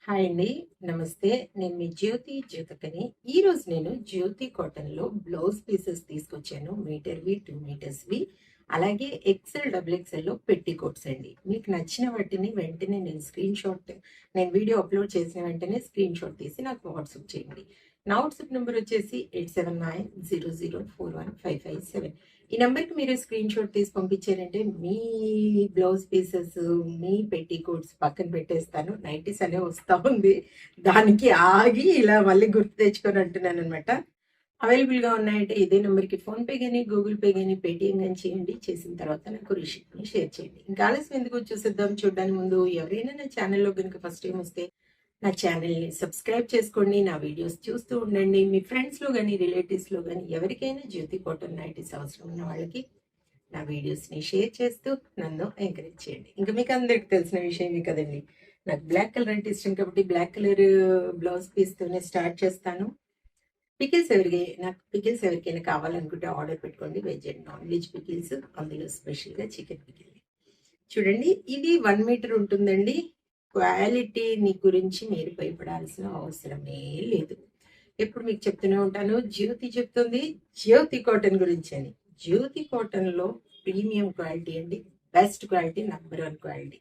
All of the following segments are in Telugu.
హాయ్ అండి. నమస్తే. నేను మీ జ్యోతికని. ఈరోజు నేను జ్యోతి కాటన్‌లో బ్లౌజ్ పీసెస్ తీసుకొచ్చాను. మీటర్‌వి, 2 మీటర్స్‌వి. అలాగే ఎక్సెల్, డబుల్ ఎక్సెల్‌లో పెట్టికోట్స్ అండి. మీకు నచ్చిన వాటిని వెంటనే నేను వీడియో అప్లోడ్ చేసిన వెంటనే స్క్రీన్‌షాట్ తీసి నాకు వాట్సాప్ చేయండి. నా వాట్సాప్ నంబర్ వచ్చేసి 8790041557. ఈ నెంబర్కి మీరు స్క్రీన్‌షాట్ తీసి పంపించారంటే మీ బ్లౌజ్ పీసెస్, మీ పెట్టికోట్స్ పక్కన పెట్టేస్తాను. నైటీస్ అనే వస్తా ఉంది. దానికి ఆగి ఇలా మళ్ళీ గుర్తు తెచ్చుకొని అంటున్నాననమాట. అవైలబుల్‌గా ఉన్నాయంటే ఇదే నెంబర్‌కి ఫోన్‌పే గాని, గూగుల్ పే గాని, పేటీఎం గాని చేయండి. చేసిన తర్వాత నాకు రిసిప్ట్‌ని షేర్ చేయండి. ఇంకా ఆలస్యం ఎందుకు చూసేద్దాం. చూడడానికి ముందు ఎవరైనా నా ఛానల్‌లో గనుక ఫస్ట్ టైం వస్తే నా ఛానల్‌ని సబ్స్క్రైబ్ చేసుకోండి. నా వీడియోస్ చూస్తూ ఉండండి. మీ ఫ్రెండ్స్‌లో గాని, రిలేటివ్స్‌లో గాని ఎవరికైనా జ్యోతి కాటన్ నైటీస్ అవసరం ఉన్న వాళ్ళకి నా వీడియోస్‌ని షేర్ చేస్తూ నన్ను ఎంకరేజ్ చేయండి. ఇంకా మీకు అందరికి తెలిసిన విషయమే కదండీ. నాకు బ్లాక్ కలర్ అంటే ఇష్టం కాబట్టి బ్లాక్ కలర్ బ్లౌజ్ పీస్తోనే స్టార్ట్ చేస్తాను. పికిల్స్ ఎవరికైనా కావాలనుకుంటే ఆర్డర్ పెట్టుకోండి. Veg and non veg pickles, అందులో స్పెషల్‌గా చికెన్ పికిల్. చూడండి, ఇది 1 మీటర్ ఉంటుందండి. క్వాలిటీని గురించి మీరు భయపడాల్సిన అవసరమే లేదు. ఎప్పుడు మీకు చెప్తూనే ఉంటాను, జ్యోతి చెప్తుంది జ్యోతి కాటన్ గురించి అని. జ్యోతి కాటన్‌లో ప్రీమియం క్వాలిటీ అండి. Best quality, number 1 quality.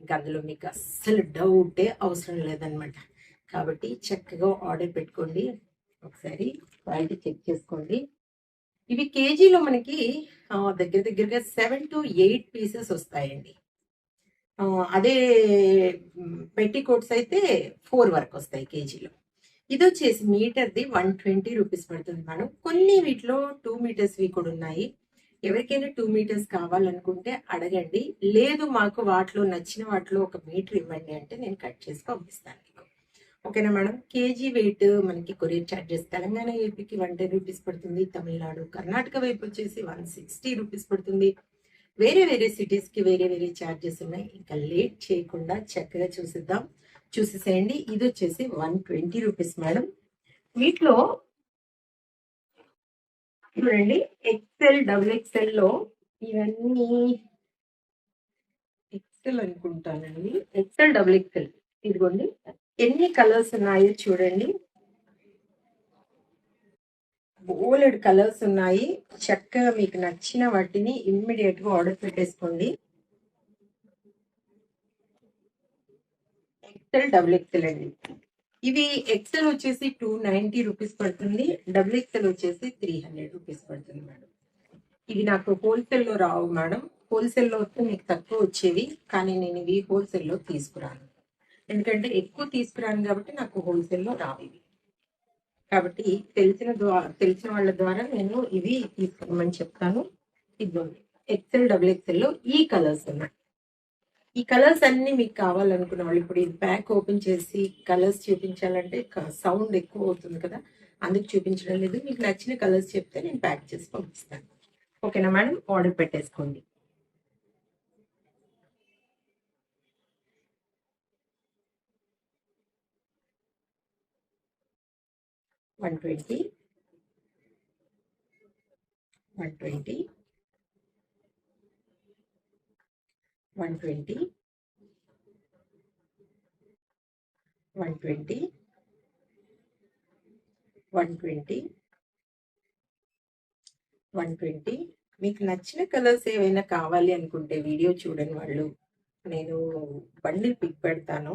ఇంకా అందులో మీకు అస్సలు డౌటే అవసరం లేదనమాట. కాబట్టి చక్కగా ఆర్డర్ పెట్టుకోండి. ఒకసారి క్వాలిటీ చెక్ చేసుకోండి. ఇవి కేజీలో మనకి దగ్గరగా 7-8 పీసెస్ వస్తాయండి. అదే పెట్టికోట్స్ అయితే 4 వరకు వస్తాయి కేజీలో. ఇది వచ్చేసి మీటర్ది 120 రూపీస్ పడుతుంది మేడం. కొన్ని వీటిలో 2 మీటర్స్వి కూడా ఉన్నాయి. ఎవరికైనా 2 మీటర్స్ కావాలనుకుంటే అడగండి. లేదు మాకు వాటిలో నచ్చిన వాటిలో ఒక మీటర్ ఇవ్వండి అంటే నేను కట్ చేసి పంపిస్తాను మీకు. ఓకేనా మేడం. కేజీ వెయిట్ మనకి కొరియర్ ఛార్జెస్ తెలంగాణ ఏపీకి 110 రూపీస్ పడుతుంది. తమిళనాడు, కర్ణాటక వైపు వచ్చేసి 160 రూపీస్ పడుతుంది. వేరే సిటీస్కి వేరే ఛార్జెస్ ఉన్నాయి. ఇంకా లేట్ చేయకుండా చక్కగా చూసేసేయండి. ఇది వచ్చేసి 120 రూపీస్ మేడం. వీటిలో చూడండి, ఎక్సెల్, డబుల్ ఎక్సెల్ లో ఇవన్నీ ఎక్సెల్ అనుకుంటానండి. ఎక్సెల్, డబుల్ ఎక్సెల్ ఇదిగోండి. ఎన్ని కలర్స్ ఉన్నాయో చూడండి. బోలెడు కలర్స్ ఉన్నాయి. చక్కగా మీకు నచ్చిన వాటిని ఇమ్మీడియట్ గా ఆర్డర్ పెట్టేసుకోండి. ఎక్సెల్, డబుల్ ఎక్సెల్ అండి. ఇవి ఎక్సెల్ వచ్చేసి 290 రూపీస్ పడుతుంది. డబుల్ ఎక్సెల్ వచ్చేసి 300 రూపీస్ పడుతుంది మేడం. ఇవి నాకు హోల్సేల్లో రావు మేడం. హోల్సేల్లో వస్తే మీకు తక్కువ వచ్చేవి, కానీ నేను ఇవి హోల్సేల్లో తీసుకురాను. ఎందుకంటే ఎక్కువ తీసుకురాను కాబట్టి నాకు హోల్సేల్లో రావు ఇవి. కాబట్టి తెలిసిన వాళ్ళ ద్వారా నేను ఇవి తీసుకోమని చెప్తాను. ఇదిగోండి, ఎక్సెల్, డబుల్ ఎక్సెల్లో ఈ కలర్స్ ఉన్నాయి. ఈ కలర్స్ అన్ని మీకు కావాలనుకున్న వాళ్ళు ఇప్పుడు ఇది ప్యాక్ ఓపెన్ చేసి కలర్స్ చూపించాలంటే సౌండ్ ఎక్కువ అవుతుంది కదా, అందుకు చూపించడం లేదు. మీకు నచ్చిన కలర్స్ చెప్తే నేను ప్యాక్ చేసి పంపిస్తాను. ఓకేనా మేడం. ఆర్డర్ పెట్టేసుకోండి. One twenty 120 120 120 120 120. మీకు నచ్చిన కలర్స్ ఏవైనా కావాలి అనుకుంటే వీడియో చూడని వాళ్ళు నేను బండిల్ పిక్ పెడతాను.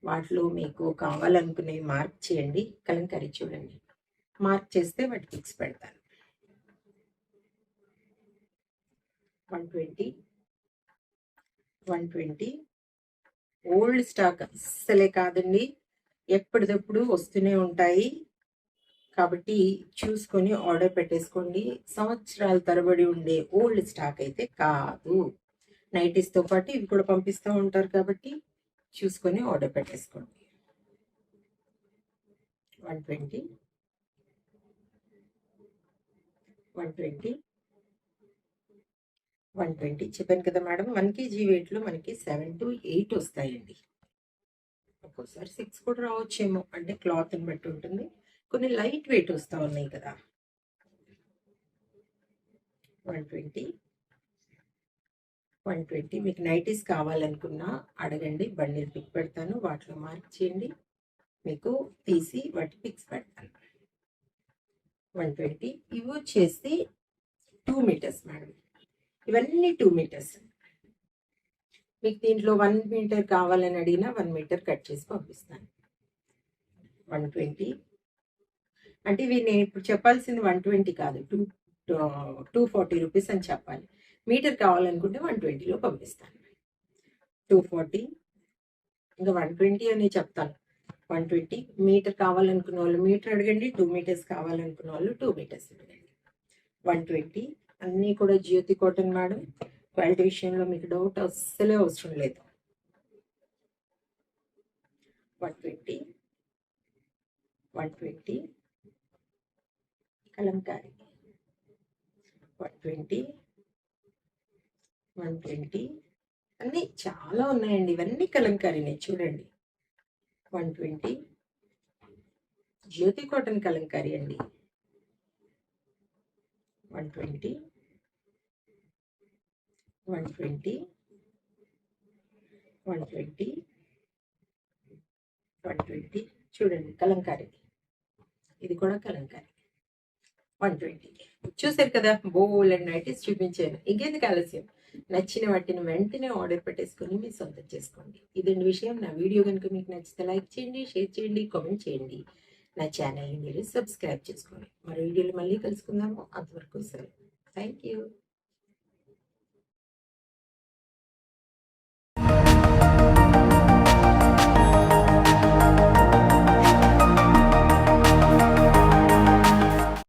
వాటిలో మీకు కావాలనుకునేవి మార్క్ చేయండి. కలంకరీ చూడండి, మార్క్ చేస్తే వాటి పిక్స్ పెడతాను. 120 120 ఓల్డ్ స్టాక్ అస్సలే కాదండి. ఎప్పటికప్పుడు వస్తూనే ఉంటాయి. కాబట్టి చూసుకొని ఆర్డర్ పెట్టేసుకోండి. సంవత్సరాల తరబడి ఉండే ఓల్డ్ స్టాక్ అయితే కాదు. నైటీస్తో పాటు ఇవి కూడా పంపిస్తూ ఉంటారు కాబట్టి చూసుకొని ఆర్డర్ పెట్టేసుకోండి. 120 120 120 చెప్పాను కదా మేడం. 1 కేజీ వెయిట్లో మనకి 7-8 వస్తాయండి. ఒక్కోసారి 6 కూడా రావచ్చేమో, అంటే క్లాత్ని బట్టి ఉంటుంది. కొన్ని లైట్ వెయిట్ వస్తూ ఉన్నాయి కదా. 120 120. మీకు నైటీస్ కావాలనుకున్నా అడగండి, బండిల్ పిక్ పెడతాను, వాటిలో మార్క్ చేయండి, మీకు తీసి వాటి పిక్స్ పెడతాను. 120. ఇవి వచ్చేసి 2 మీటర్స్ మేడం. ఇవన్నీ 2 మీటర్స్. మీకు దీంట్లో 1 మీటర్ కావాలని అడిగినా 1 మీటర్ కట్ చేసి పంపిస్తాను. 120. అంటే ఇవి నేను ఇప్పుడు చెప్పాల్సింది 120 కాదు, 240 రూపీస్ అని చెప్పాలి. మీటర్ కావాలనుకుంటే 120లో పంపిస్తాను. 240. ఇంకా 120 అని చెప్తాను. 120. మీటర్ కావాలనుకున్న వాళ్ళు మీటర్ అడగండి, 2 మీటర్స్ కావాలనుకున్న వాళ్ళు 2 మీటర్స్ అడగండి. 120. అన్నీ కూడా జ్యోతి కాటన్ మేడం. క్వాలిటీ విషయంలో మీకు డౌట్ అస్సలే అవసరం లేదు. 120. 120. కలంకారీ. 120. 120. అన్నీ చాలా ఉన్నాయండి, ఇవన్నీ కలంకారీనే చూడండి. 120. జ్యోతి కాటన్ కలంకారీ అండి. 120. 120. 120. 120. చూడండి కలంకారీ, ఇది కూడా కలంకారీ. 120. చూసారు కదా, బోల్ అండ్ నైటీస్ చూపించాను. ఇంకెందుకు ఆలస్యం, నచ్చిన వాటిని వెంటనే ఆర్డర్ పెట్టేసుకొని మీ సొంతం చేసుకోండి. ఇదండి విషయం. నా వీడియో కనుక మీకు నచ్చితే లైక్ చేయండి, షేర్ చేయండి, కామెంట్ చేయండి. నా ఛానల్ని మీరు సబ్స్క్రైబ్ చేసుకోండి. మరో వీడియోలో మళ్ళీ కలుసుకుందాము. అంతవరకు సెలవు. Thank you.